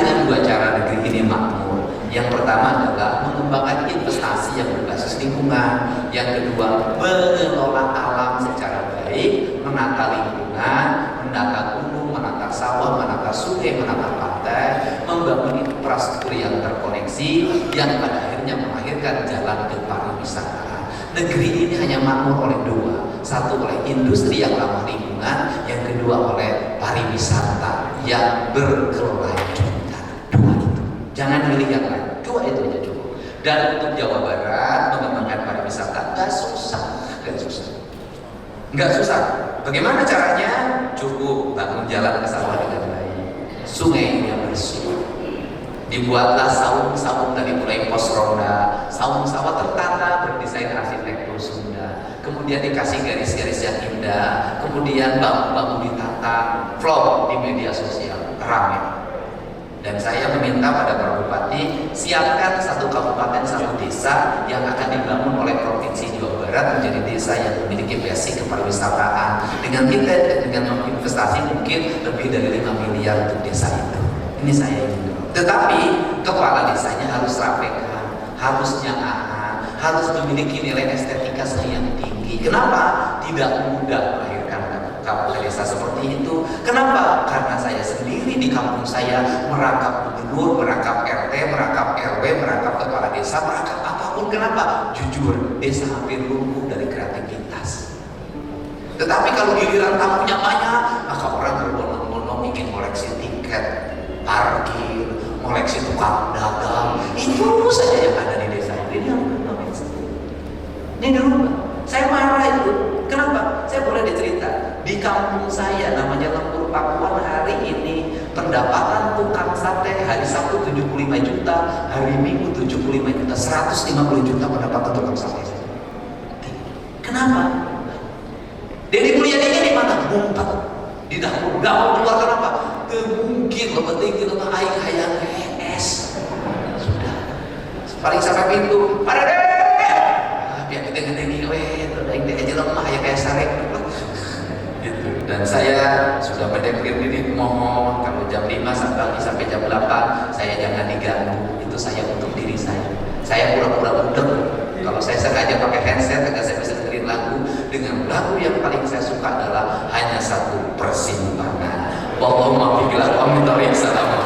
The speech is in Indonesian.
hanya dua cara negeri ini makmur. Yang pertama adalah mengembangkan investasi yang berbasis lingkungan. Yang kedua, mengelola alam secara baik, menata lingkungan, menata gunung, menata sawah, menata sungai, menata pantai, membangun infrastruktur yang terkoneksi, yang pada akhirnya melahirkan jalan ke pariwisata. Negeri ini hanya makmur oleh dua. Satu oleh industri yang ramah lingkungan, yang kedua oleh pariwisata yang berkelanjutan. Dua itu, jangan milih yang lain, dua itu aja cukup. Dan untuk Jawa Barat mengembangkan pariwisata nggak susah, nggak susah. Bagaimana caranya? Cukup bangun jalan ke sawah dengan baik, sungainya bersih, dibuatlah saung-saung dari mulai pos ronda, saung sawah tertata berdesain arsitektur Sunda, kemudian dikasih garis-garis yang indah, kemudian bambu-bambu ditata, vlog di media sosial, ramai. Dan saya meminta pada Pak Bupati, siapkan satu kabupaten, satu desa yang akan dibangun oleh Provinsi Jawa Barat menjadi desa yang memiliki basic kepariwisataan. Dengan investasi mungkin lebih dari 5 miliar untuk desa itu. Ini saya ingin. Tetapi kepala desanya harus rapikan, harus nyaman, harus memiliki nilai estetika seni yang tinggi. Kenapa? Tidak mudah melahirkan kampung desa seperti itu. Kenapa? Karena saya sendiri di kampung saya merangkap gubernur, merangkap RT, merangkap RW, merangkap kepala desa, merangkap apapun. Kenapa? Jujur, desa hampir lumpuh dari kreativitas. Tetapi kalau giliran tamunya banyak, maka orang berbondong-bondong ingin koleksi tiket parkir, koleksi tukang dagang. Itu saja yang ada di desa ini. Ini dirubah. Saya marah itu. Kenapa? Saya boleh dicerita. Di kampung saya namanya Lempur Pakuan, hari ini pendapatan tukang sate hari Sabtu 75 juta, hari Minggu 75 juta, 150 juta pendapatan tukang sate. Kenapa? Deddy Mulyadi di mana? Ngumpet di dapur. Gak mau keluar. Kenapa? Mungkin lebih tinggi tentang air hayang es. Sudah. Paling sampai pintu. Ada deh. Biar kita ngedengin udah aja lemah ya kayak sarek gitu. Dan saya sudah mendeklir diri, mohon kalau jam 5 sampai jam 8 saya jangan diganggu. Itu saya untuk diri saya. Saya pura-pura budek. Kalau saya sengaja pakai headset agar saya bisa dengerin lagu, dengan lagu yang paling saya suka adalah hanya satu persimpangan. Allahumma biqilal amin. Assalamualaikum.